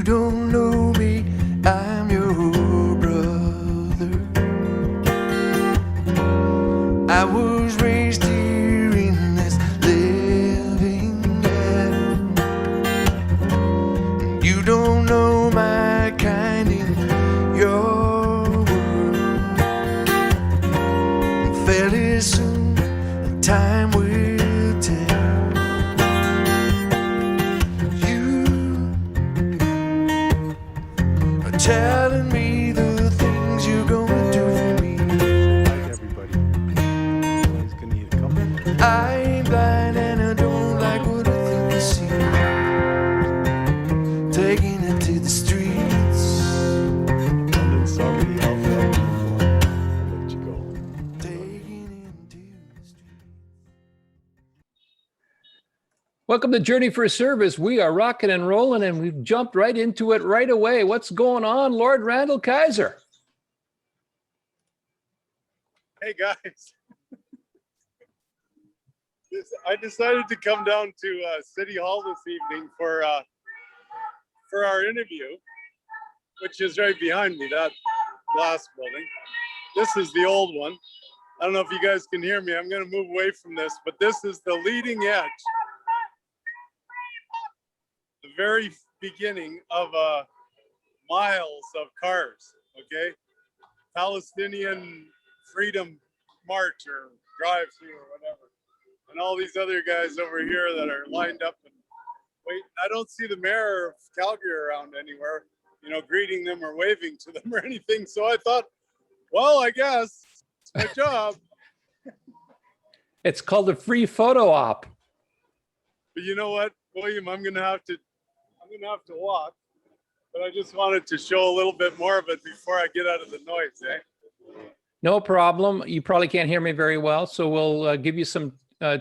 don't know me, I'm your brother. I was raised here in this living hell. You don't know my kind in your world. Fairly soon, time will tell. You are telling me the things you're gonna do for me. Like everybody. He's gonna eat a couple. I ain't blind and I don't like what I think I see. Taking it to the streets. Let somebody else out before I let you go. Taking it to the streets. Welcome to Journey for Service. We are rocking and rolling, and we've jumped right into it right away. What's going on, Lord Randall Kaiser? Hey guys. I decided to come down to City Hall this evening for our interview, which is right behind me, that glass building. This is the old one. I don't know if you guys can hear me. I'm going to move away from this, but this is the leading edge, the very beginning of miles of cars, okay? Palestinian Freedom March or drive-through or whatever. And all these other guys over here that are lined up and wait. I don't see the mayor of Calgary around anywhere, you know, greeting them or waving to them or anything. So I thought, well, I guess it's my job. It's called a free photo op. But you know what, William, I'm gonna have to walk. But I just wanted to show a little bit more of it before I get out of the noise, eh? No problem. You probably can't hear me very well, so we'll give you some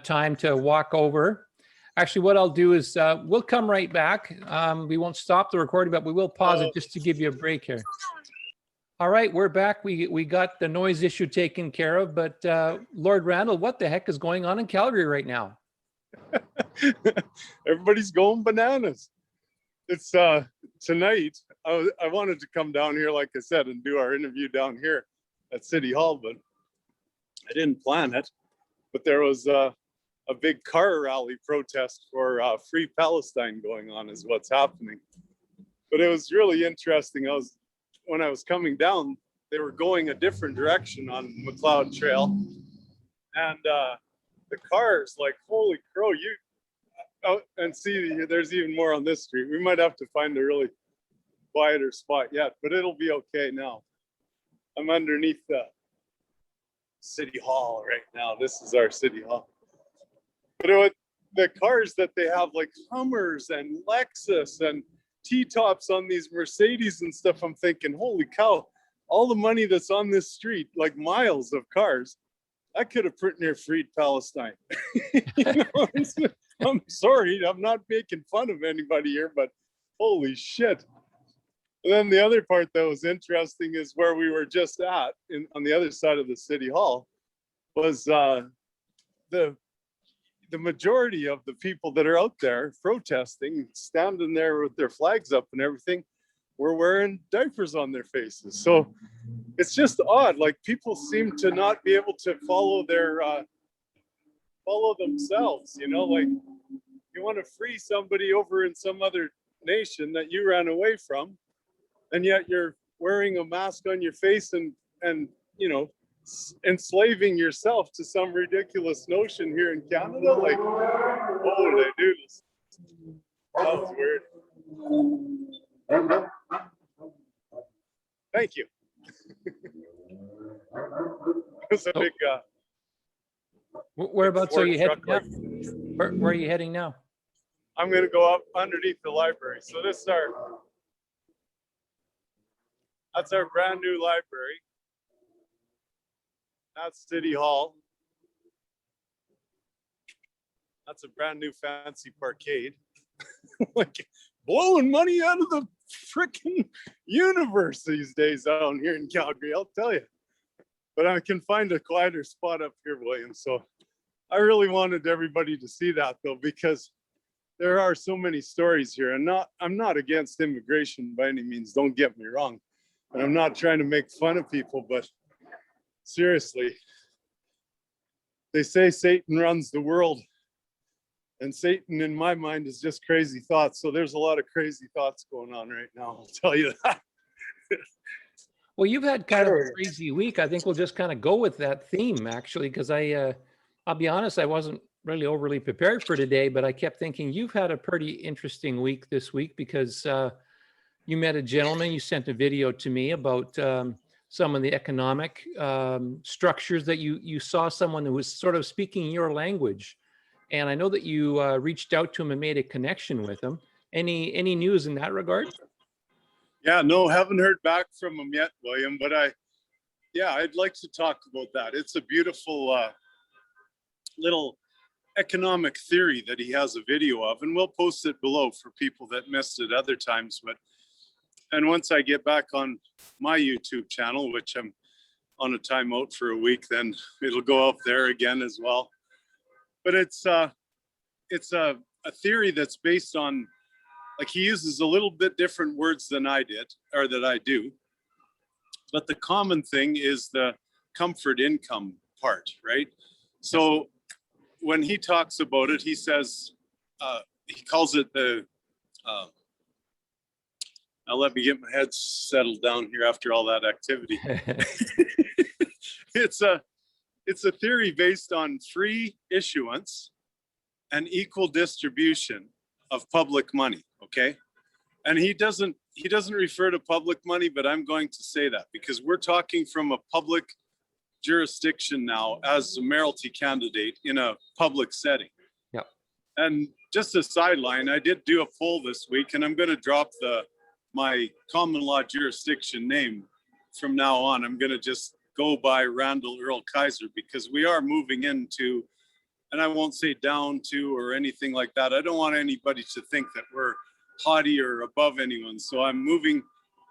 time to walk over. Actually, what I'll do is we'll come right back. We won't stop the recording, but we will pause it just to give you a break here. All right, we're back. We got the noise issue taken care of, but Lord Randall, what the heck is going on in Calgary right now? Everybody's going bananas. It's tonight. I wanted to come down here, like I said, and do our interview down here at City Hall, but I didn't plan it. But there was a big car rally protest for Free Palestine going on, is what's happening. But it was really interesting. When I was coming down, they were going a different direction on McLeod Trail, and the cars, like, holy crow! And see, there's even more on this street. We might have to find a really quieter spot yet, but it'll be okay now. I'm underneath the City Hall right now. This is our City Hall. But the cars that they have, like Hummers and Lexus and T-tops on these Mercedes and stuff, I'm thinking, holy cow, all the money that's on this street, like miles of cars, I could have put near Freed Palestine. You know, I'm sorry, I'm not making fun of anybody here, but holy shit. And then the other part that was interesting is where we were just at, on the other side of the City Hall, was the majority of the people that are out there protesting, standing there with their flags up and everything, were wearing diapers on their faces. So it's just odd. Like, people seem to not be able to follow themselves, you know, like, you want to free somebody over in some other nation that you ran away from, and yet you're wearing a mask on your face and you know, enslaving yourself to some ridiculous notion here in Canada. Like, oh, they do this. That was weird. Thank you. It's a big Whereabouts are you heading now? like, Where are you heading now? I'm going to go up underneath the library. So that's our brand new library. That's City Hall. That's a brand new fancy parkade. Like, blowing money out of the freaking universe these days down here in Calgary, I'll tell you. But I can find a quieter spot up here, William. So I really wanted everybody to see that, though, because there are so many stories here, and I'm not against immigration by any means. Don't get me wrong, and I'm not trying to make fun of people, but seriously, they say Satan runs the world, and Satan, in my mind, is just crazy thoughts. So there's a lot of crazy thoughts going on right now. I'll tell you that. Well, you've had kind of a Sure. crazy week. I think we'll just kind of go with that theme, actually, because I'll be honest, I wasn't really overly prepared for today, but I kept thinking you've had a pretty interesting week this week because you met a gentleman. You sent a video to me about some of the economic structures that you saw someone who was sort of speaking your language, and I know that you reached out to him and made a connection with him. Any news in that regard? Yeah, no, haven't heard back from him yet, William, but I'd like to talk about that. It's a beautiful little economic theory that he has a video of, and we'll post it below for people that missed it other times. And once I get back on my YouTube channel, which I'm on a timeout for a week, then it'll go up there again as well. But it's a theory that's based on, like, he uses a little bit different words than I did, or that I do. But the common thing is the comfort income part, right? So when he talks about it, he says, he calls it the, now let me get my head settled down here after all that activity. It's a theory based on free issuance and equal distribution of public money, okay? And he doesn't refer to public money, but I'm going to say that because we're talking from a public jurisdiction now as a mayoralty candidate in a public setting. Yep. And just a sideline, I did do a poll this week, and I'm going to drop my common law jurisdiction name from now on. I'm going to just go by Randall Earl Kaiser because we are moving into, and I won't say down to or anything like that. I don't want anybody to think that we're haughty or above anyone. So I'm moving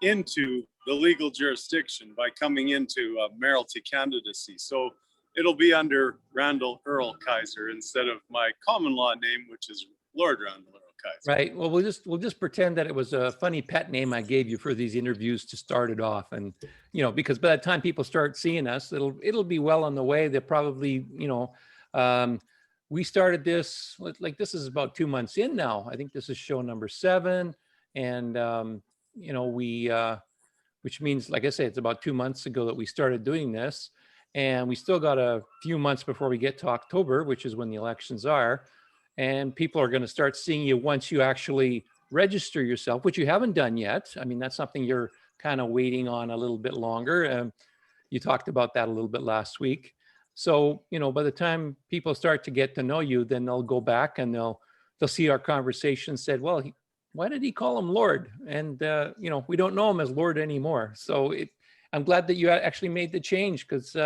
into the legal jurisdiction by coming into a mayoralty candidacy. So it'll be under Randall Earl Kaiser instead of my common law name, which is Lord Randall Earl Kaiser. Right. Well, we'll just pretend that it was a funny pet name I gave you for these interviews to start it off, and because by the time people start seeing us, it'll be well on the way. They'll probably we started this, like, this is about 2 months in now. I think this is show number 7, and we which means, like I say, it's about 2 months ago that we started doing this, and we still got a few months before we get to October, which is when the elections are. And people are going to start seeing you once you actually register yourself, which you haven't done yet. I mean, that's something you're kind of waiting on a little bit longer. You talked about that a little bit last week. So, by the time people start to get to know you, then they'll go back and they'll see our conversation and said, well, why did he call him Lord? And, we don't know him as Lord anymore. So I'm glad that you actually made the change because,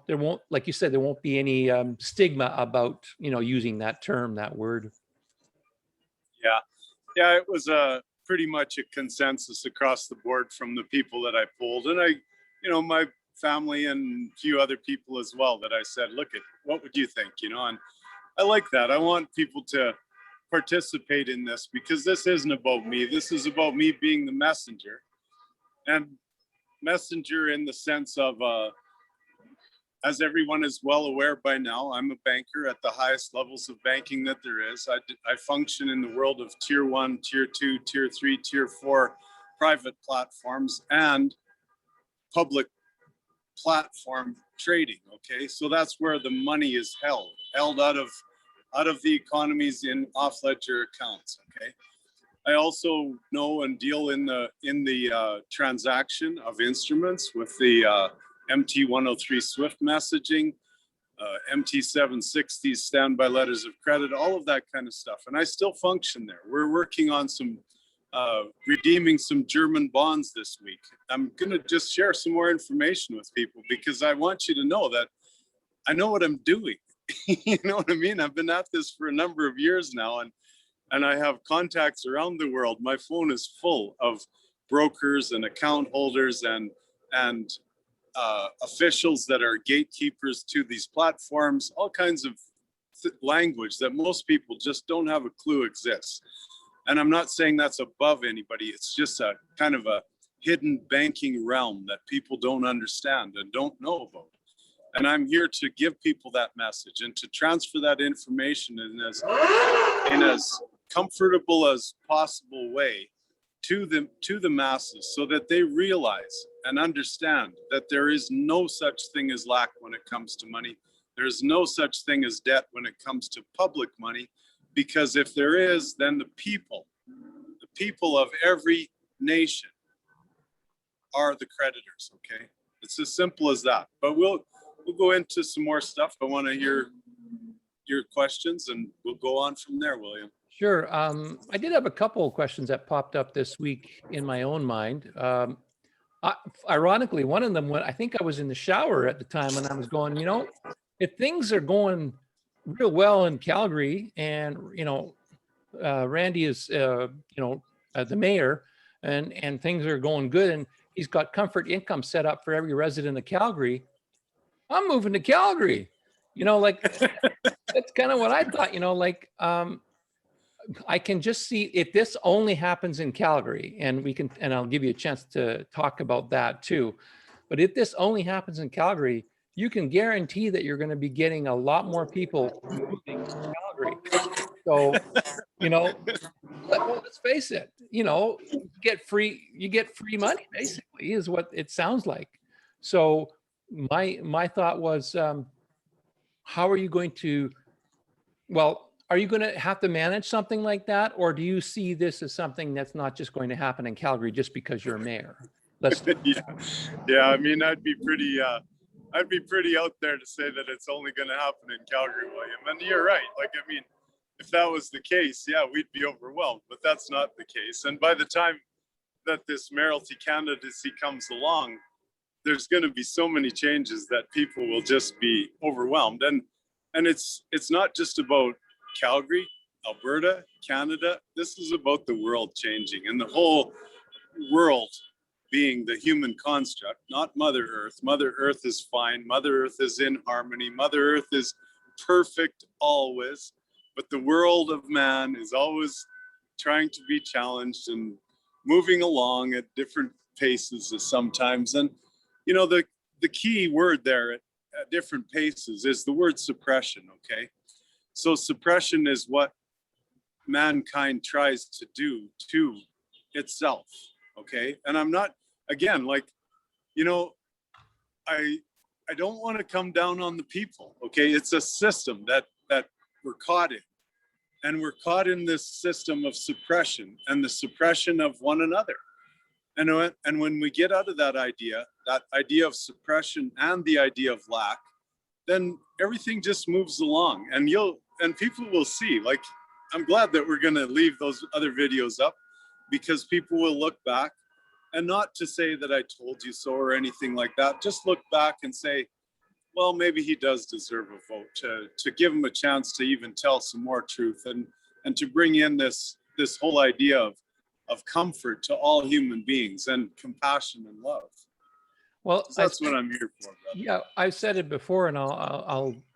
there won't, like you said, there won't be any stigma about, using that term, that word. Yeah, it was pretty much a consensus across the board from the people that I polled. And my family and a few other people as well that I said, look, what would you think? And I like that. I want people to participate in this because this isn't about me. This is about me being the messenger, and messenger in the sense of, as everyone is well aware by now, I'm a banker at the highest levels of banking that there is. I function in the world of tier 1, tier 2, tier 3, tier 4 private platforms and public platform trading. Okay, so that's where the money is held out of the economies in off ledger accounts. Okay, I also know and deal in the transaction of instruments with the MT103 Swift messaging, MT760 standby letters of credit, all of that kind of stuff. And I still function there. We're working on some redeeming some German bonds this week. I'm going to just share some more information with people because I want you to know that I know what I'm doing. You know what I mean? I've been at this for a number of years now, and I have contacts around the world. My phone is full of brokers and account holders and officials that are gatekeepers to these platforms, all kinds of language that most people just don't have a clue exists. And I'm not saying that's above anybody. It's just a kind of a hidden banking realm that people don't understand and don't know about. And I'm here to give people that message and to transfer that information in as comfortable as possible way to the masses, so that they realize and understand that there is no such thing as lack when it comes to money. There's no such thing as debt when it comes to public money, because if there is, then the people of every nation are the creditors, okay? It's as simple as that. But we'll go into some more stuff. I want to hear your questions and we'll go on from there, William. Sure. I did have a couple of questions that popped up this week in my own mind. Ironically, one of them, I think I was in the shower at the time and I was going, if things are going real well in Calgary and, Randy is, the mayor and things are going good and he's got comfort income set up for every resident of Calgary, I'm moving to Calgary. That's kind of what I thought, I can just see if this only happens in Calgary, and I'll give you a chance to talk about that too. But if this only happens in Calgary, you can guarantee that you're going to be getting a lot more people moving to Calgary. So, let's face it, you get free money basically is what it sounds like. So my thought was, how are you going to, are you going to have to manage something like that? Or do you see this as something that's not just going to happen in Calgary just because you're a mayor? Yeah. I mean, I'd be pretty out there to say that it's only going to happen in Calgary, William. And you're right. If that was the case, yeah, we'd be overwhelmed, but that's not the case. And by the time that this mayoralty candidacy comes along, there's going to be so many changes that people will just be overwhelmed. And it's not just about Calgary, Alberta, Canada. This is about the world changing, and the whole world being the human construct, not Mother Earth. Mother Earth is fine. Mother Earth is in harmony. Mother Earth is perfect always. But the world of man is always trying to be challenged and moving along at different paces sometimes. And, the key word there at different paces is the word suppression, okay? So suppression is what mankind tries to do to itself, okay? And I'm not, again, I don't want to come down on the people, okay? It's a system that we're caught in. And we're caught in this system of suppression and the suppression of one another. And when we get out of that idea of suppression and the idea of lack, then everything just moves along, and people will see. I'm glad that we're going to leave those other videos up, because people will look back, and not to say that I told you so or anything like that. Just look back and say, well, maybe he does deserve a vote, to give him a chance to even tell some more truth and to bring in this whole idea of comfort to all human beings and compassion and love. Well, so that's what I'm here for, brother. Yeah, I've said it before, and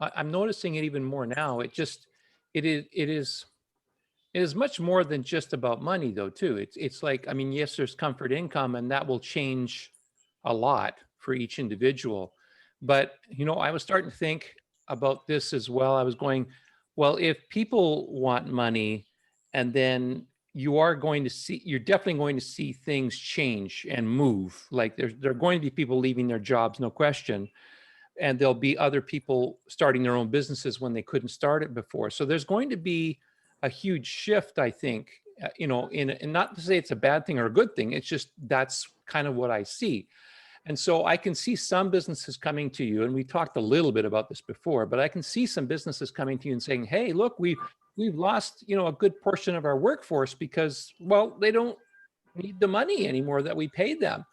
I'm noticing it even more now. It is much more than just about money, though, too. It's yes, there's comfort income, and that will change a lot for each individual. But, I was starting to think about this as well. I was going, well, if people want money, and then you're definitely going to see things change and move. There are going to be people leaving their jobs, no question. And there'll be other people starting their own businesses when they couldn't start it before. So there's going to be a huge shift, I think, and not to say it's a bad thing or a good thing. It's just, that's kind of what I see. And so I can see some businesses coming to you, and we talked a little bit about this before, but I can see some businesses coming to you and saying, hey, look, we've lost, a good portion of our workforce because, they don't need the money anymore that we paid them.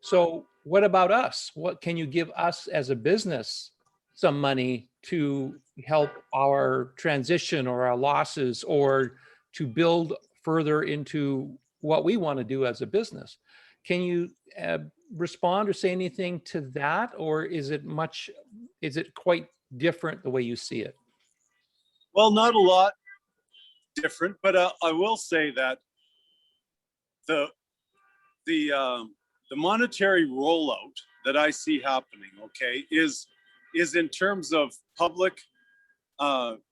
So what about us? What can you give us as a business some money to help our transition or our losses, or to build further into what we want to do as a business? Can you respond or say anything to that, or is it quite different the way you see it? Well, not a lot different, but I will say that the monetary rollout that I see happening, okay, is in terms of public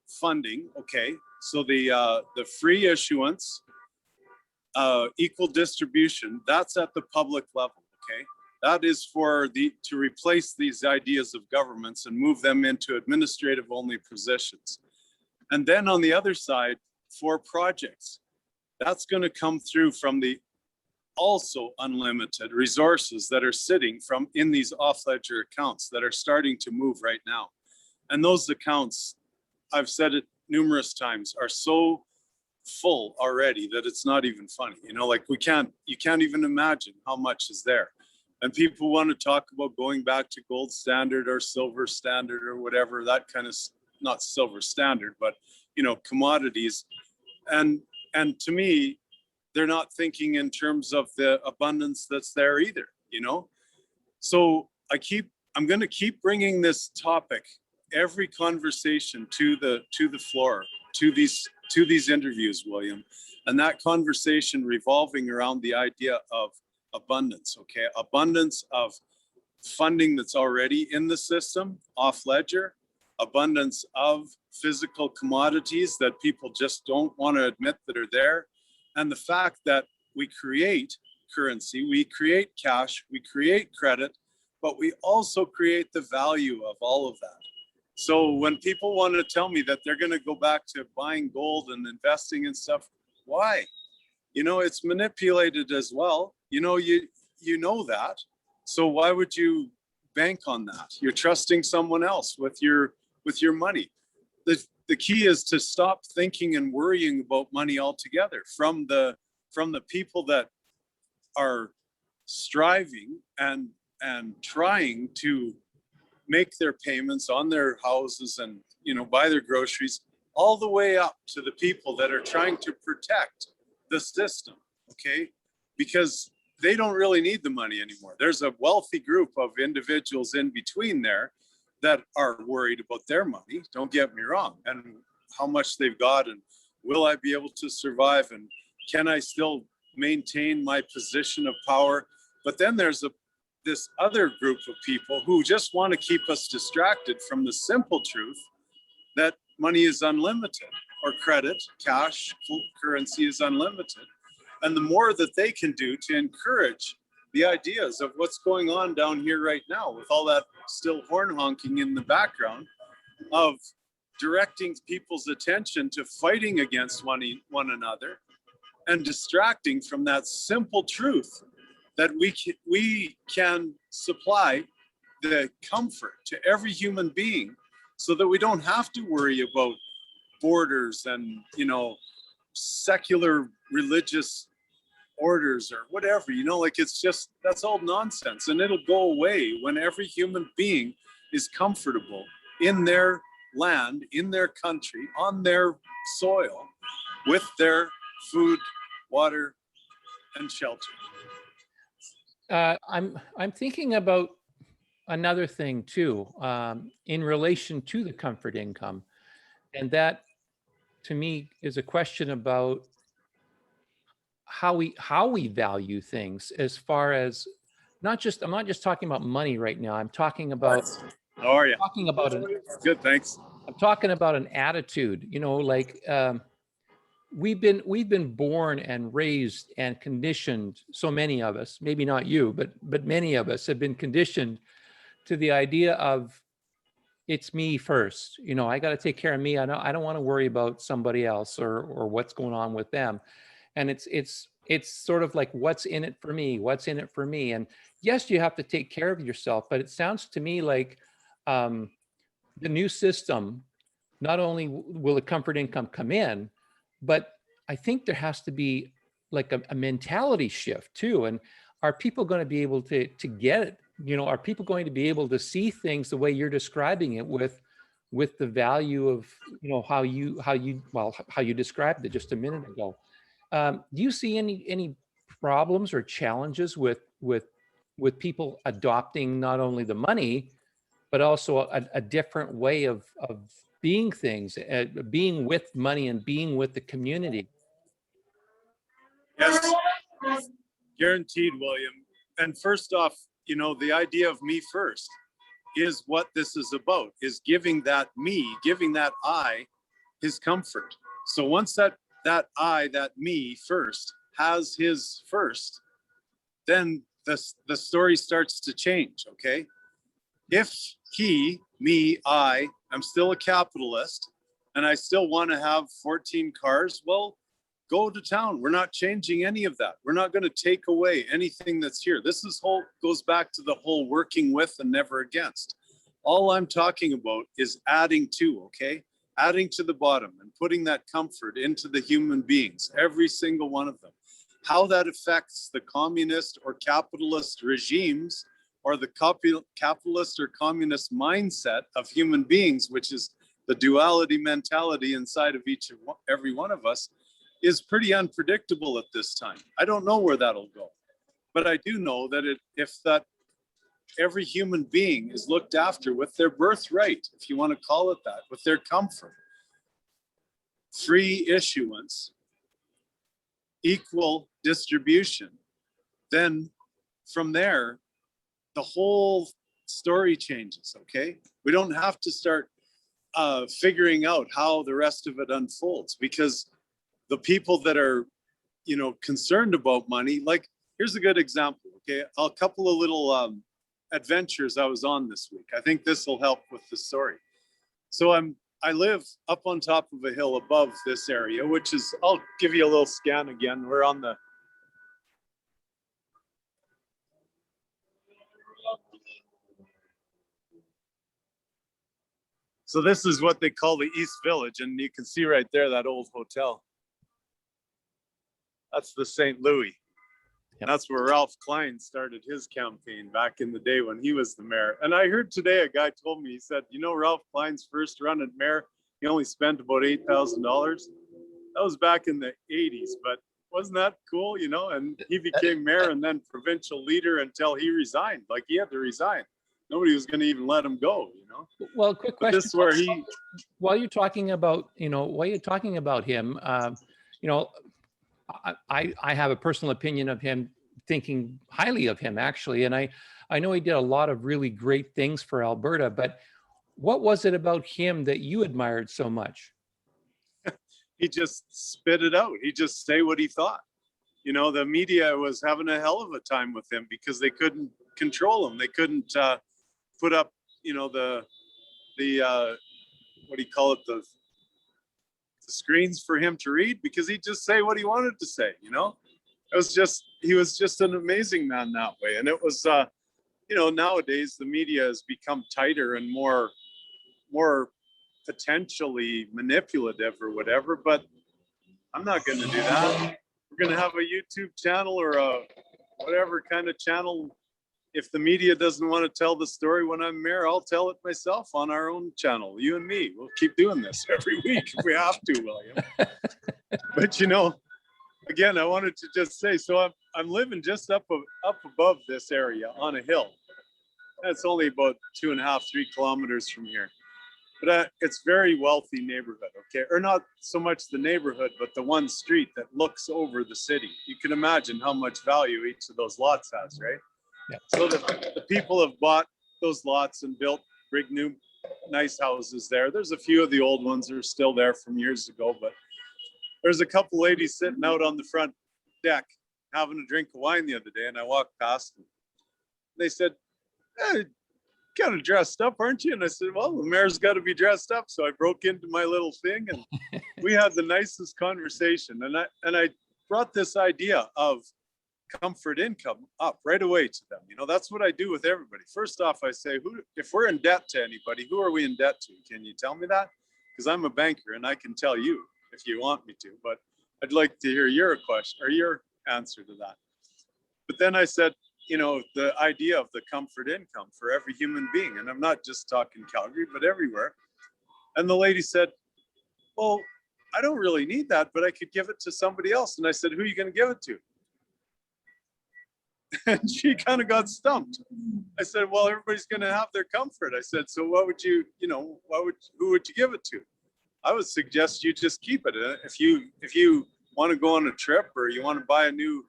funding, okay. So the free issuance, equal distribution, that's at the public level, okay. That is for to replace these ideas of governments and move them into administrative only positions. And then on the other side, for projects, that's going to come through from the also unlimited resources that are sitting in these off-ledger accounts that are starting to move right now. And those accounts, I've said it numerous times, are so full already that it's not even funny. You know, like you can't even imagine how much is there. And people want to talk about going back to gold standard or silver standard or whatever, that kind of, not silver standard, but, you know, commodities. And to me, they're not thinking in terms of the abundance that's there either, you know? So I'm going to keep bringing this topic, every conversation to the floor, to these interviews, William, and that conversation revolving around the idea of abundance, okay? Abundance of funding that's already in the system, off ledger, abundance of physical commodities that people just don't want to admit that are there, and the fact that we create currency, we create cash, we create credit, but we also create the value of all of that. So when people want to tell me that they're going to go back to buying gold and investing in stuff, why? You know, it's manipulated as well. You know, you know that. So why would you bank on that? You're trusting someone else with your money. The key is to stop thinking and worrying about money altogether from the people that are striving and trying to make their payments on their houses and, you know, buy their groceries, all the way up to the people that are trying to protect the system, okay? Because they don't really need the money anymore. There's a wealthy group of individuals in between there that are worried about their money, don't get me wrong, and how much they've got, and will I be able to survive, and can I still maintain my position of power? But then there's this other group of people who just want to keep us distracted from the simple truth that money is unlimited, or credit, cash, currency is unlimited. And the more that they can do to encourage the ideas of what's going on down here right now with all that still horn honking in the background of directing people's attention to fighting against one another and distracting from that simple truth that we can supply the comfort to every human being so that we don't have to worry about borders and, you know, secular religious orders or whatever, you know, like it's just, that's all nonsense, and it'll go away when every human being is comfortable in their land, in their country, on their soil, with their food, water, and shelter. I'm thinking about another thing too, in relation to the comfort income, and that to me is a question about how we value things, as far as I'm not just talking about money right now. I'm talking about How are you? Good, thanks. I'm talking about an attitude, you know, like we've been born and raised and conditioned, so many of us, maybe not you, but many of us have been conditioned to the idea of it's me first. You know, I got to take care of me. I don't want to worry about somebody else or what's going on with them. And it's sort of like, what's in it for me? What's in it for me? And yes, you have to take care of yourself, but it sounds to me like the new system, not only will the comfort income come in, but I think there has to be like a mentality shift too. And are people going to be able to get it? You know, are people going to be able to see things the way you're describing it with the value of, you know, how you described it just a minute ago? Do you see any problems or challenges with people adopting not only the money, but also a different way of being things, being with money and being with the community. Yes, guaranteed, William. And first off, you know, the idea of me first is what this is about, is giving that me, giving that I his comfort. So once that I, that me first has his first, then the story starts to change, okay? If he, me, I'm still a capitalist and I still want to have 14 cars, well, go to town. We're not changing any of that. We're not going to take away anything that's here. This is goes back to the whole working with and never against. All I'm talking about is adding to, okay? Adding to the bottom and putting that comfort into the human beings, every single one of them. How that affects the communist or capitalist regimes or the capitalist or communist mindset of human beings, which is the duality mentality inside of every one of us, is pretty unpredictable at this time. I don't know where that'll go, but I do know that if every human being is looked after with their birthright, if you want to call it that, with their comfort, free issuance, equal distribution, then from there, the whole story changes, okay? We don't have to start figuring out how the rest of it unfolds, because the people that are, you know, concerned about money, like, here's a good example, okay? A couple of little adventures I was on this week. I think this will help with the story. So I live up on top of a hill above this area, which is, I'll give you a little scan again. We're on the, so this is what they call the East Village. And you can see right there, that old hotel. That's the St. Louis. Yep. That's where Ralph Klein started his campaign back in the day when he was the mayor. And I heard today a guy told me, he said, you know, Ralph Klein's first run at mayor, he only spent about $8,000. That was back in the 80s, but wasn't that cool, you know? And he became mayor and then provincial leader until he resigned. Like, he had to resign. Nobody was going to even let him go, you know? Well, quick question. This is where he... While you're talking about, you know, while you're talking about him, you know, I have a personal opinion of him, thinking highly of him, actually. And I know he did a lot of really great things for Alberta, but what was it about him that you admired so much? He just spit it out. He just say what he thought. You know, the media was having a hell of a time with him because they couldn't control him. They couldn't put up, you know, the what do you call it? The screens for him to read, because he'd just say what he wanted to say, you know? It was just, he was just an amazing man that way. And it was, you know, nowadays the media has become tighter and more potentially manipulative or whatever, but I'm not going to do that. We're going to have a YouTube channel or a whatever kind of channel. If the media doesn't want to tell the story when I'm mayor, I'll tell it myself on our own channel. You and me, we'll keep doing this every week if we have to, William. But you know, again, I wanted to just say, so I'm living just up above this area on a hill. That's only about 2.5, 3 kilometers from here. But it's very wealthy neighborhood, okay? Or not so much the neighborhood, but the one street that looks over the city. You can imagine how much value each of those lots has, right? Yeah. So the people have bought those lots and built big new nice houses there. There's a few of the old ones that are still there from years ago, but there's a couple ladies sitting out on the front deck having a drink of wine the other day, and I walked past them. They said, hey, kind of dressed up, aren't you? And I said, well, the mayor's got to be dressed up. So I broke into my little thing and we had the nicest conversation. And I brought this idea of comfort income up right away to them. You know, that's what I do with everybody. First off, I say, if we're in debt to anybody, who are we in debt to? Can you tell me that? Because I'm a banker and I can tell you if you want me to, but I'd like to hear your question or your answer to that. But then I said, you know, the idea of the comfort income for every human being. And I'm not just talking Calgary, but everywhere. And the lady said, well, I don't really need that, but I could give it to somebody else. And I said, who are you going to give it to? And she kind of got stumped. I said, well, everybody's going to have their comfort. I said, so what would you, who would you give it to? I would suggest you just keep it. If you want to go on a trip or you want to buy a new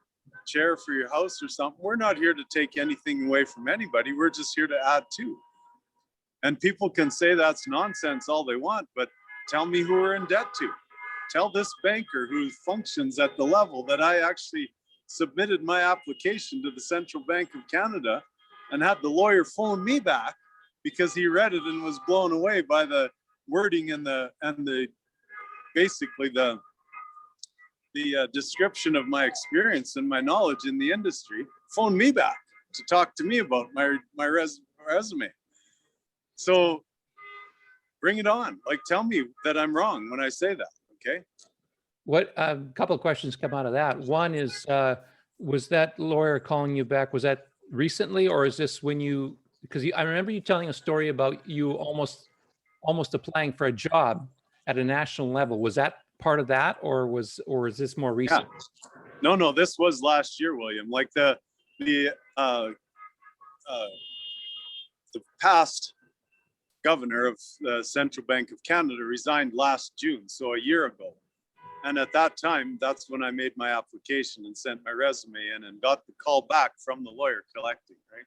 chair for your house or something, we're not here to take anything away from anybody. We're just here to add to. And people can say that's nonsense all they want, but tell me who we're in debt to. Tell this banker who functions at the level that I actually submitted my application to the Central Bank of Canada and had the lawyer phone me back because he read it and was blown away by the wording and the basically the description of my experience and my knowledge in the industry. Phone me back to talk to me about my resume. So bring it on. Like, tell me that I'm wrong when I say that. Okay. What a couple of questions come out of that. One is, was that lawyer calling you back? Was that recently, or is this when you? Because I remember you telling a story about you almost applying for a job at a national level. Was that part of that, or is this more recent? Yeah. No, this was last year, William. Like the past governor of the Central Bank of Canada resigned last June, so a year ago. And at that time, that's when I made my application and sent my resume in and got the call back from the lawyer collecting, right?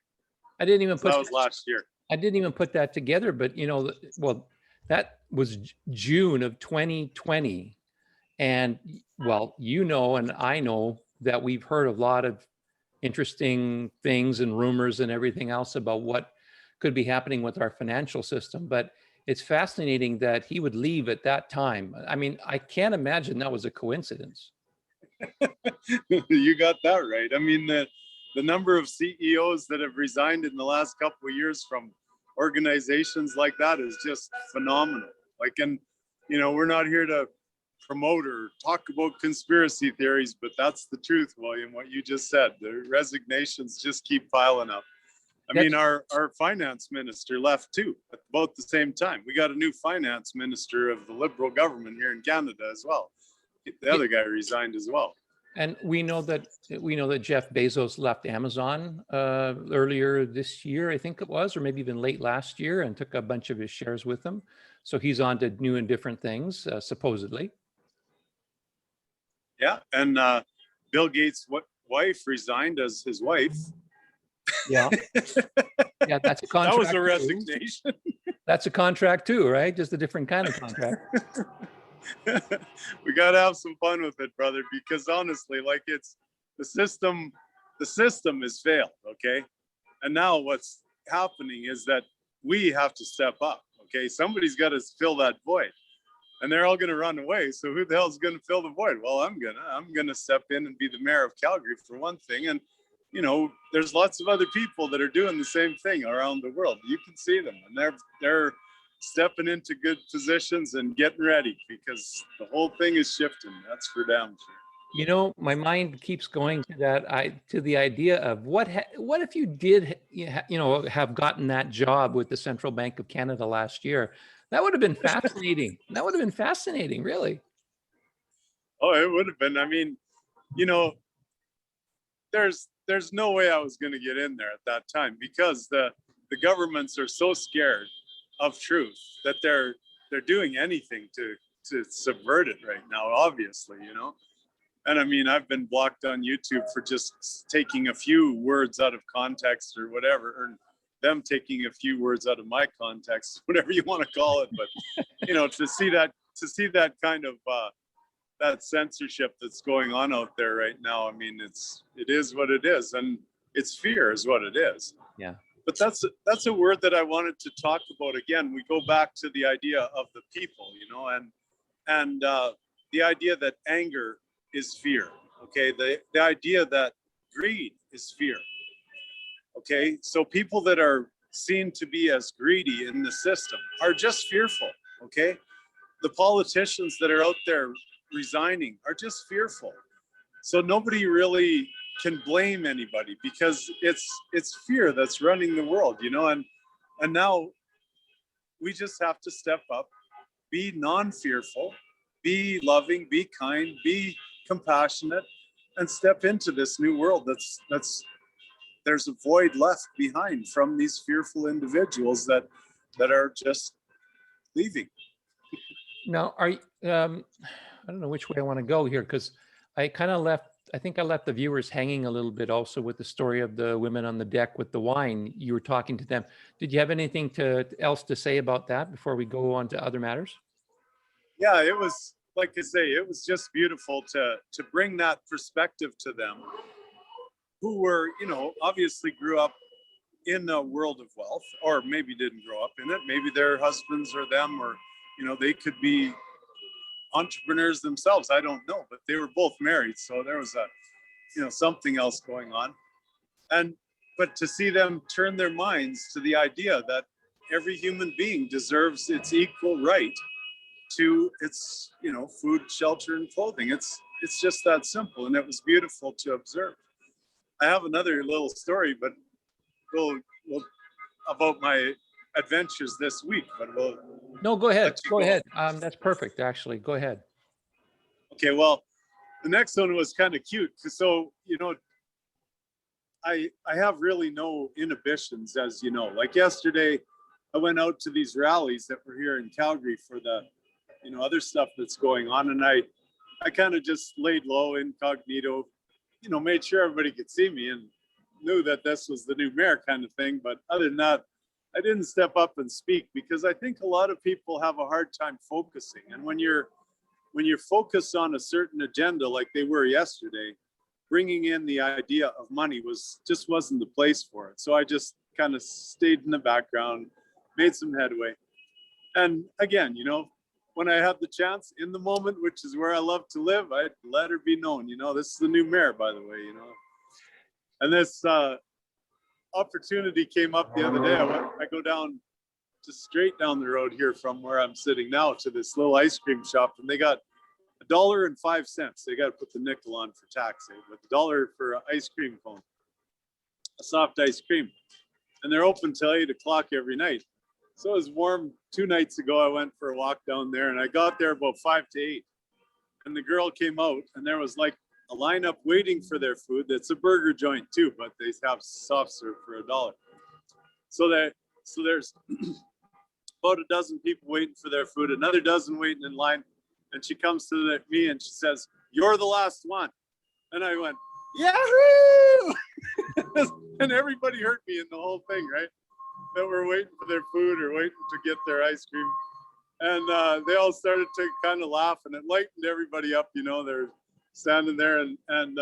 I didn't even put that was last year. I didn't even put that together, but well, that was June of 2020. And well, and I know that we've heard a lot of interesting things and rumors and everything else about what could be happening with our financial system, but it's fascinating that he would leave at that time. I mean, I can't imagine that was a coincidence. You got that right. I mean, the number of CEOs that have resigned in the last couple of years from organizations like that is just phenomenal. Like, and we're not here to promote or talk about conspiracy theories, but that's the truth, William, what you just said. The resignations just keep piling up. I mean, our finance minister left too at about the same time. We got a new finance minister of the Liberal government here in Canada as well. The other guy resigned as well. And we know that Jeff Bezos left Amazon earlier this year, I think it was, or maybe even late last year, and took a bunch of his shares with him. So he's on to new and different things, supposedly. Yeah, and Bill Gates' wife resigned as his wife. Yeah, yeah, that's a contract. That was a resignation. That's a contract too, right? Just a different kind of contract. We got to have some fun with it, brother, because honestly, like, it's the system is failed. Okay. And now what's happening is that we have to step up. Okay. Somebody's got to fill that void, and they're all going to run away. So who the hell is going to fill the void? Well, I'm going to step in and be the mayor of Calgary for one thing. And, there's lots of other people that are doing the same thing around the world. You can see them, and they're stepping into good positions and getting ready, because the whole thing is shifting. That's for damn sure. My mind keeps going to that, to the idea of what if you did, have gotten that job with the Central Bank of Canada last year? That would have been fascinating. That would have been fascinating, really. Oh, it would have been. I mean, there's no way I was going to get in there at that time, because the governments are so scared of truth that they're doing anything to subvert it right now, obviously. And I mean, I've been blocked on YouTube for just taking a few words out of context or whatever, or them taking a few words out of my context, whatever you want to call it. But to see that kind of that censorship that's going on out there right now, I mean, it is what it is, and it's fear is what it is. Yeah. But that's a word that I wanted to talk about. Again, we go back to the idea of the people, and the idea that anger is fear. Okay, the idea that greed is fear. Okay, so people that are seen to be as greedy in the system are just fearful. Okay, the politicians that are out there resigning are just fearful. So nobody really can blame anybody, because it's fear that's running the world, and now we just have to step up, be non-fearful, be loving, be kind, be compassionate, and step into this new world that's there's a void left behind from these fearful individuals that are just leaving. Now, I don't know which way I want to go here, because I think I left the viewers hanging a little bit also with the story of the women on the deck with the wine. You were talking to them. Did you have anything else to say about that before we go on to other matters? Yeah, it was, like I say, it was just beautiful to bring that perspective to them, who were, obviously grew up in a world of wealth, or maybe didn't grow up in it. Maybe their husbands or them, or, they could be entrepreneurs themselves. I don't know, but they were both married. So there was something else going on. But to see them turn their minds to the idea that every human being deserves its equal right to its, food, shelter, and clothing. It's just that simple. And it was beautiful to observe. I have another little story, but we'll about my adventures this week, but No, go ahead. Go ahead. That's perfect, actually. Go ahead. Okay, well, the next one was kind of cute. So, I have really no inhibitions, as you know. Like yesterday, I went out to these rallies that were here in Calgary for the, other stuff that's going on. And I kind of just laid low, incognito, made sure everybody could see me and knew that this was the new mayor kind of thing. But other than that, I didn't step up and speak, because I think a lot of people have a hard time focusing. And when you're focused on a certain agenda, like they were yesterday, bringing in the idea of money wasn't the place for it. So I just kind of stayed in the background, made some headway. And again, when I had the chance in the moment, which is where I love to live, I'd let her be known, this is the new mayor, by the way, And this opportunity came up the other day. I go down just straight down the road here from where I'm sitting now to this little ice cream shop, and they got $1.05. They got to put the nickel on for tax, but $1 for an ice cream cone, a soft ice cream, and they're open till 8 o'clock every night. So it was warm 2 nights ago. I went for a walk down there, and I got there about 5 to 8, and the girl came out, and there was like a lineup waiting for their food. That's a burger joint too, but they have soft serve for $1. So there's about a dozen people waiting for their food, another dozen waiting in line. And she comes to me and she says, "You're the last one." And I went, "Yahoo!" And everybody heard me in the whole thing, right? That were waiting for their food or waiting to get their ice cream. And they all started to kind of laugh, and it lightened everybody up, they're standing there. And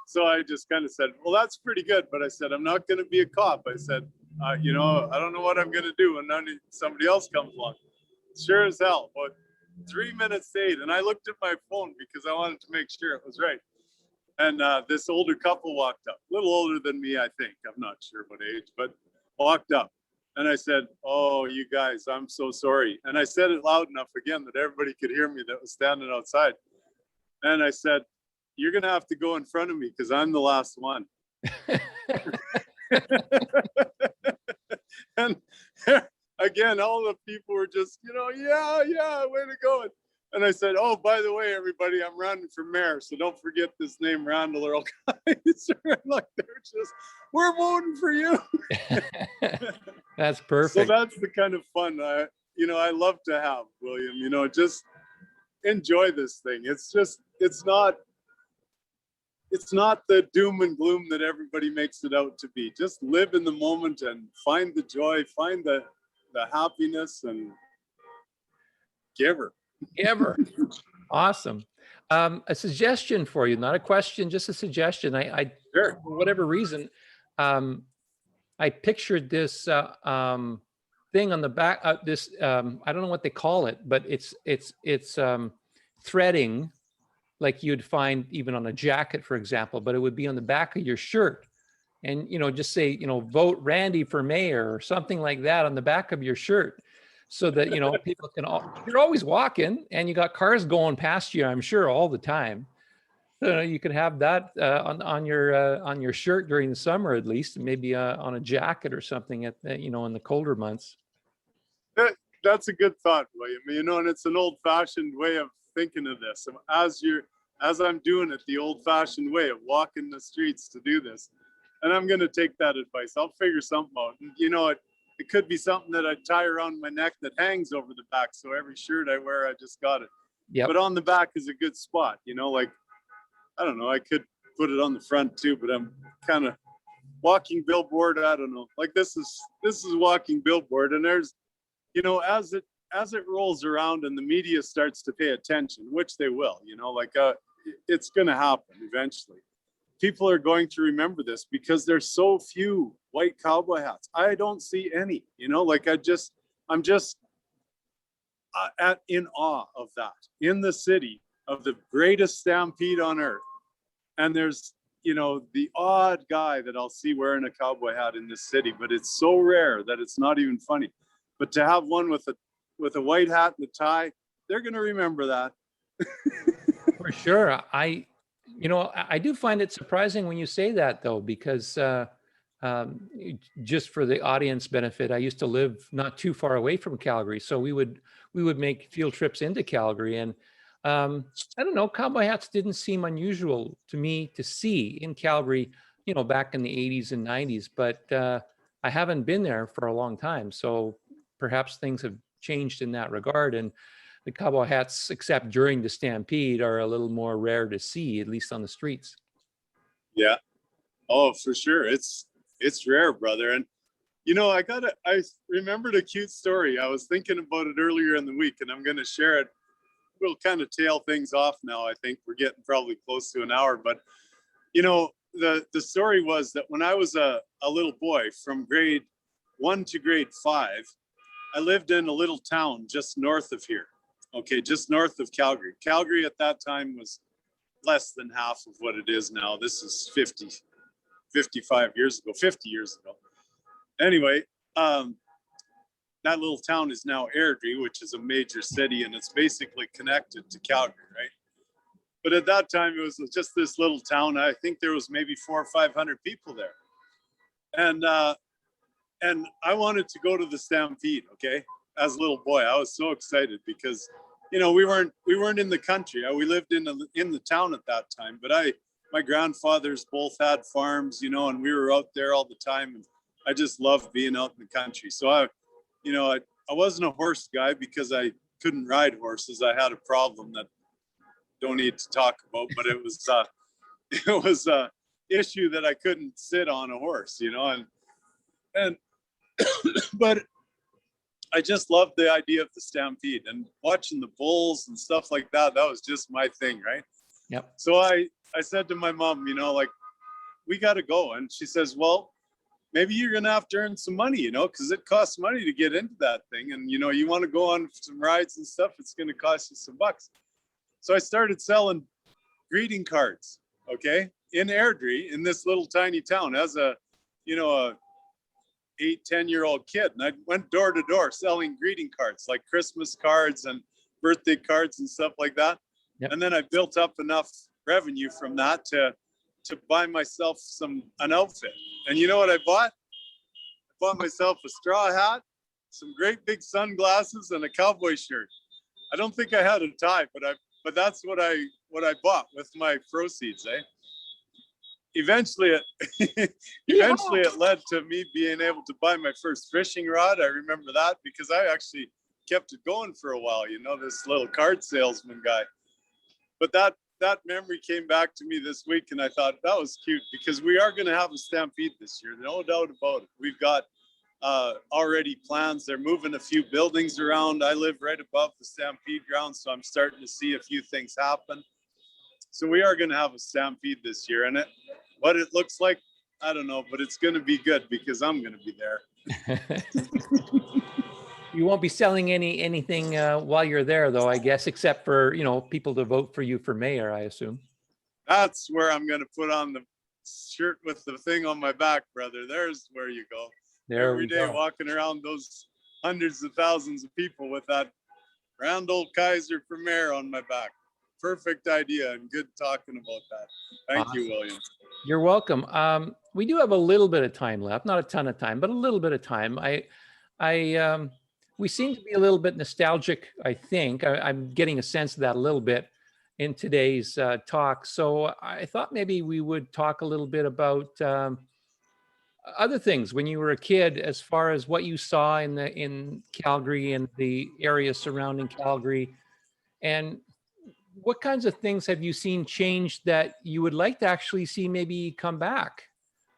so I just kind of said, "Well, that's pretty good." But I said, "I'm not going to be a cop." I said, I don't know what I'm going to do when somebody else comes along. Sure as hell. But 3 minutes to 8, and I looked at my phone because I wanted to make sure it was right. And this older couple walked up, a little older than me, I think. I'm not sure what age, but walked up. And I said, "Oh, you guys, I'm so sorry." And I said it loud enough again that everybody could hear me that was standing outside. And I said, "You're going to have to go in front of me because I'm the last one." And again, all the people were just, yeah, way to go. And I said, "Oh, by the way, everybody, I'm running for mayor, so don't forget this name, Randall." Or guys, like they're just, "We're voting for you." That's perfect. So that's the kind of fun I love to have, William. Just enjoy this thing. It's not the doom and gloom that everybody makes it out to be. Just live in the moment and find the joy, find the happiness, and giver. Awesome. A suggestion for you, not a question, just a suggestion. I Sure. For whatever reason, I pictured this thing on the back. I don't know what they call it, but it's threading, like you'd find even on a jacket, for example, but it would be on the back of your shirt. And, just say, "Vote Randy for mayor," or something like that on the back of your shirt, so that, people can you're always walking and you got cars going past you, I'm sure, all the time. So you could have that on your shirt during the summer, at least, and maybe on a jacket or something in the colder months. That's a good thought, William. And it's an old-fashioned way of thinking of this. As I'm doing it the old-fashioned way of walking the streets to do this, And I'm going to take that advice. I'll figure something out. And, you know, it could be something that I tie around my neck that hangs over the back. So every shirt I wear, I just got it. Yep. But on the back is a good spot, you know, like, I don't know, I could put it on the front too, but I'm kind of walking billboard. I don't know, like this is walking billboard. And there's, you know, as it rolls around and the media starts to pay attention, which they will, you know, like it's going to happen eventually. People are going to remember this because there's so few white cowboy hats. I don't see any, you know, like I'm just in awe of that, in the city of the greatest stampede on earth. And there's, you know, the odd guy that I'll see wearing a cowboy hat in this city, but it's so rare that it's not even funny. But to have one with a white hat and a tie, they're going to remember that. For sure. I do find it surprising when you say that, though, because just for the audience benefit, I used to live not too far away from Calgary, so we would make field trips into Calgary, and I don't know, cowboy hats didn't seem unusual to me to see in Calgary, you know, back in the 80s and 90s, but I haven't been there for a long time, so perhaps things have changed in that regard, and the cowboy hats, except during the stampede, are a little more rare to see, at least on the streets. Yeah. Oh, for sure. It's rare, brother. And, you know, I remembered a cute story. I was thinking about it earlier in the week, and I'm going to share it. We'll kind of tail things off now. I think we're getting probably close to an hour, but, you know, the story was that when I was a little boy from grade 1 to grade 5, I lived in a little town just north of here. Okay, just north of Calgary. Calgary at that time was less than half of what it is now. This is 50 years ago. Anyway, that little town is now Airdrie, which is a major city, and it's basically connected to Calgary, right? But at that time, it was just this little town. I think there was maybe 400 or 500 people there. And I wanted to go to the Stampede, okay? As a little boy, I was so excited because, you know, we weren't in the country. We lived in the town at that time, but my grandfathers both had farms, you know, and we were out there all the time. And I just loved being out in the country. So I wasn't a horse guy because I couldn't ride horses. I had a problem that don't need to talk about, but it was a issue that I couldn't sit on a horse, you know, and but I just loved the idea of the Stampede and watching the bulls and stuff like that. That was just my thing, right? Yep. So I said to my mom, you know, like, we got to go. And she says, well, maybe you're going to have to earn some money, you know, because it costs money to get into that thing. And, you know, you want to go on some rides and stuff, it's going to cost you some bucks. So I started selling greeting cards, okay, in Airdrie, in this little tiny town, as a 8-10-year-old kid. And I went door to door selling greeting cards, like Christmas cards and birthday cards and stuff like that. Yep. And then I built up enough revenue from that to buy myself an outfit. And you know what I bought? I bought myself a straw hat, some great big sunglasses, and a cowboy shirt. I don't think I had a tie, but that's what I bought with my proceeds, eh? Eventually it led to me being able to buy my first fishing rod. I remember that because I actually kept it going for a while, you know, this little card salesman guy. But that memory came back to me this week, and I thought that was cute because we are going to have a Stampede this year, no doubt about it. We've got already plans. They're moving a few buildings around. I live right above the Stampede ground, so I'm starting to see a few things happen. So we are going to have a Stampede this year, and what it looks like, I don't know, but it's going to be good because I'm going to be there. You won't be selling anything while you're there, though, I guess, except for, you know, people to vote for you for mayor, I assume. That's where I'm going to put on the shirt with the thing on my back, brother. There's where you go. Every day walking around those hundreds of thousands of people with that Randall Kaiser for mayor on my back. Perfect idea, and good talking about that. Thank you, William. You're welcome. We do have a little bit of time left, not a ton of time, but a little bit of time. We seem to be a little bit nostalgic, I think. I'm getting a sense of that a little bit in today's talk. So I thought maybe we would talk a little bit about other things when you were a kid, as far as what you saw in Calgary and the area surrounding Calgary, and what kinds of things have you seen change that you would like to actually see maybe come back?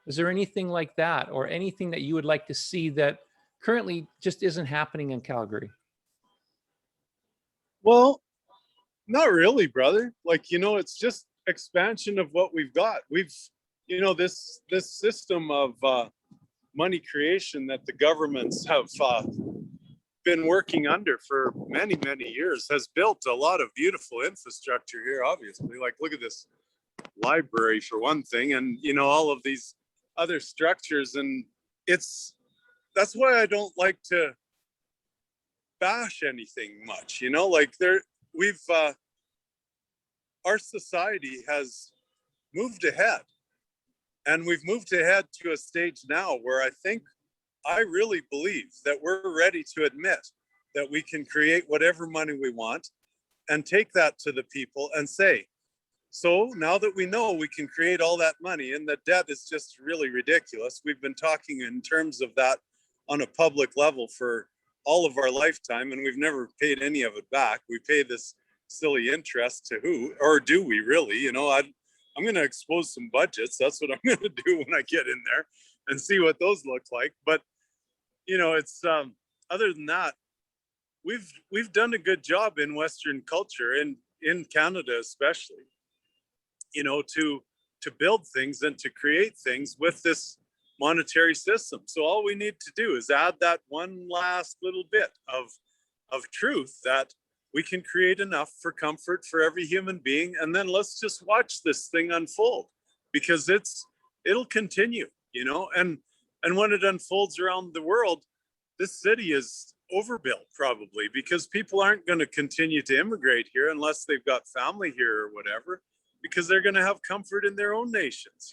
Is there anything like that, or anything that you would like to see that currently just isn't happening in Calgary? Well, not really, brother. Like, it's just expansion of what we've got. We've, this system of money creation that the governments have been working under for many, many years has built a lot of beautiful infrastructure here, obviously. Like, look at this library for one thing, and, all of these other structures. And that's why I don't like to bash anything much, like we've our society has moved ahead, and we've moved ahead to a stage now where I really believe that we're ready to admit that we can create whatever money we want and take that to the people and say, so now that we know we can create all that money and the debt is just really ridiculous, we've been talking in terms of that on a public level for all of our lifetime, and we've never paid any of it back. We pay this silly interest to who, or do we really? I'm going to expose some budgets. That's what I'm going to do when I get in there and see what those look like. But it's other than that, we've done a good job in Western culture and in Canada especially, to build things and to create things with this monetary system. So all we need to do is add that one last little bit of truth that we can create enough for comfort for every human being, and then let's just watch this thing unfold, because it'll continue, and when it unfolds around the world, this city is overbuilt probably because people aren't going to continue to immigrate here unless they've got family here or whatever, because they're going to have comfort in their own nations.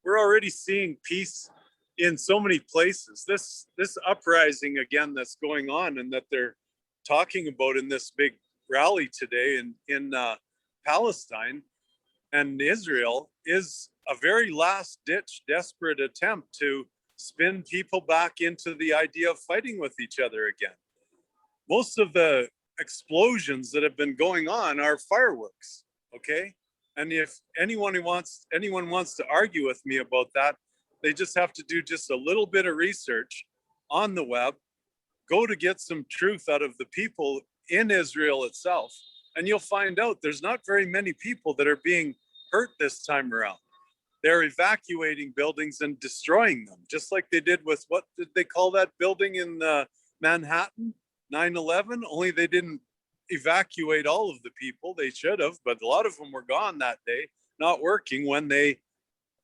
We're already seeing peace in so many places. This uprising again that's going on and that they're talking about in this big rally today in Palestine and Israel is a very last ditch desperate attempt to spin people back into the idea of fighting with each other again. Most of the explosions that have been going on are fireworks, okay? And if anyone wants to argue with me about that, they just have to do just a little bit of research on the web, go to get some truth out of the people in Israel itself, and you'll find out there's not very many people that are being hurt this time around. They're evacuating buildings and destroying them, just like they did with, what did they call that building in Manhattan, 9/11? Only they didn't evacuate all of the people. They should have, but a lot of them were gone that day, not working when they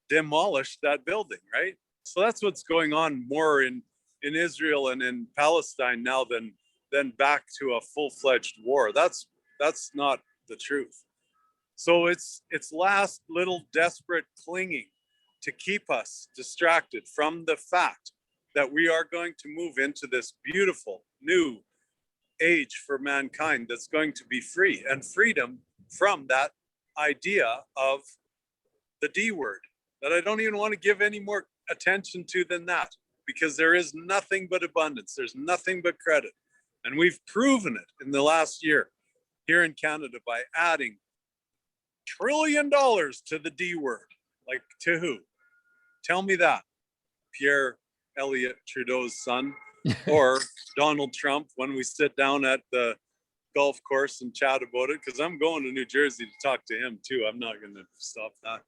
demolished that building, right? So that's what's going on more in Israel and in Palestine now than back to a full-fledged war. That's not the truth. So it's last little desperate clinging to keep us distracted from the fact that we are going to move into this beautiful new age for mankind that's going to be free, and freedom from that idea of the D word that I don't even want to give any more attention to than that, because there is nothing but abundance. There's nothing but credit. And we've proven it in the last year here in Canada by adding $1 trillion to the D word. Like, to who? Tell me that. Pierre Elliott Trudeau's son, or Donald Trump when we sit down at the golf course and chat about it, because I'm going to New Jersey to talk to him too. I'm not going to stop that.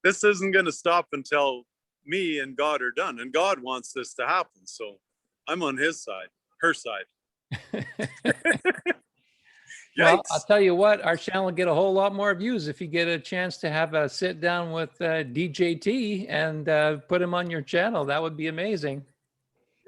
This isn't going to stop until me and God are done, and God wants this to happen. So I'm on his side, her side. Well, I'll tell you what, our channel will get a whole lot more views if you get a chance to have a sit down with DJT and put him on your channel. That would be amazing.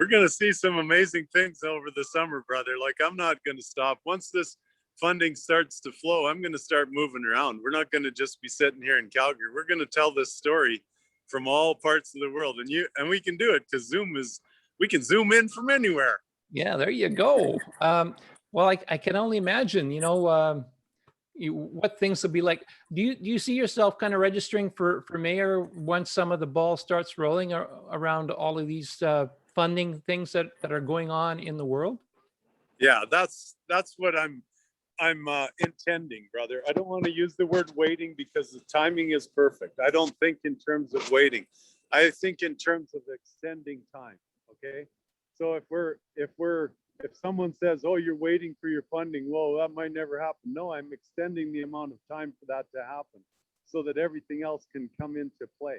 We're going to see some amazing things over the summer, brother. Like, I'm not going to stop. Once this funding starts to flow, I'm going to start moving around. We're not going to just be sitting here in Calgary. We're going to tell this story from all parts of the world. And we can do it because we can zoom in from anywhere. Yeah, there you go. Well, I can only imagine, what things will be like. Do you see yourself kind of registering for mayor once some of the ball starts rolling around all of these funding things that are going on in the world? Yeah, that's what I'm intending, brother. I don't want to use the word waiting because the timing is perfect. I don't think in terms of waiting. I think in terms of extending time. Okay. So if someone says, oh, you're waiting for your funding, well, that might never happen. No, I'm extending the amount of time for that to happen so that everything else can come into play.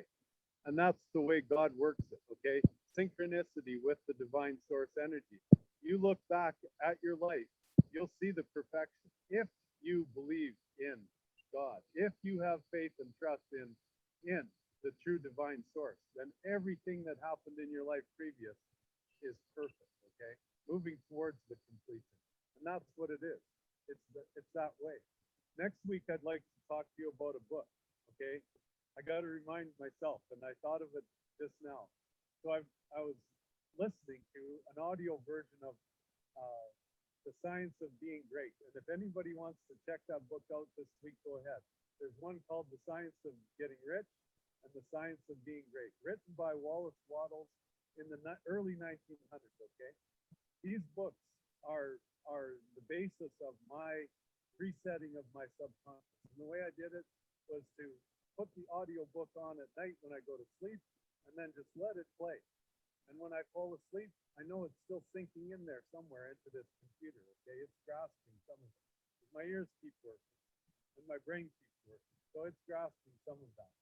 And that's the way God works it. Okay. Synchronicity with the divine source energy. You look back at your life, you'll see the perfection. If you believe in God, if you have faith and trust in the true divine source, then everything that happened in your life previous is perfect. Okay, moving towards the completion, and that's what it is. It's that way. Next week, I'd like to talk to you about a book. Okay, I got to remind myself, and I thought of it just now. So I was listening to an audio version of The Science of Being Great. And if anybody wants to check that book out this week, go ahead. There's one called The Science of Getting Rich and The Science of Being Great, written by Wallace Wattles in the early 1900s, okay? These books are the basis of my resetting of my subconscious. And the way I did it was to put the audio book on at night when I go to sleep and then just let it play. And when I fall asleep, I know it's still sinking in there somewhere into this computer, okay? It's grasping some of it. My ears keep working, and my brain keeps working. So it's grasping some of that.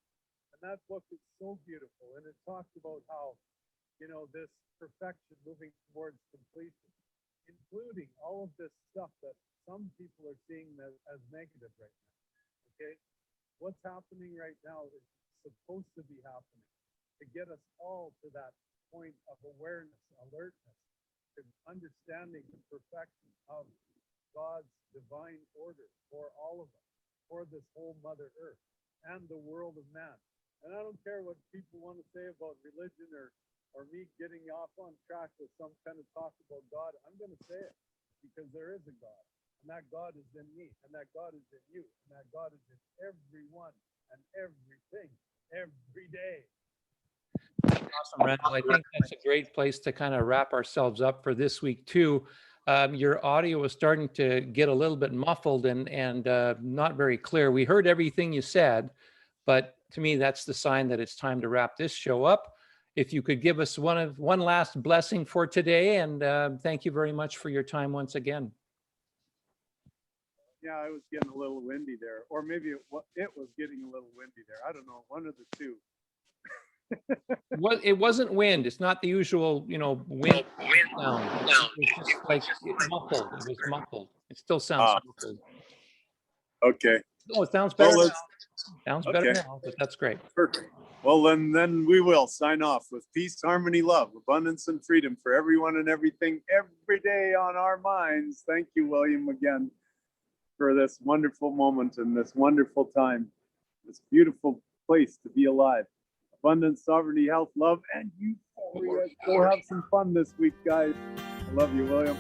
And that book is so beautiful, and it talks about how, this perfection moving towards completion, including all of this stuff that some people are seeing as negative right now, okay? What's happening right now is supposed to be happening to get us all to that point of awareness, alertness, to understanding the perfection of God's divine order for all of us, for this whole Mother Earth and the world of man. And I don't care what people want to say about religion or me getting off on track with some kind of talk about God. I'm going to say it because there is a God, and that God is in me, and that God is in you, and that God is in everyone and everything every day. Awesome, Randall. I think that's a great place to kind of wrap ourselves up for this week too. Your audio was starting to get a little bit muffled and not very clear. We heard everything you said, but to me, that's the sign that it's time to wrap this show up. If you could give us one last blessing for today, and thank you very much for your time once again. Yeah, I was getting a little windy there, or maybe it was getting a little windy there. I don't know, one of the two. Well, it wasn't wind. It's not the usual, wind sound. It's just like muffled. It was muffled. It still sounds muffled. Okay. Oh, it sounds better Well, now. Sounds better now, but that's great. Perfect. Well, then we will sign off with peace, harmony, love, abundance, and freedom for everyone and everything every day on our minds. Thank you, William, again for this wonderful moment and this wonderful time, this beautiful place to be alive. Abundance, sovereignty, health, love, and euphoria. Go have some fun this week, guys. I love you, William.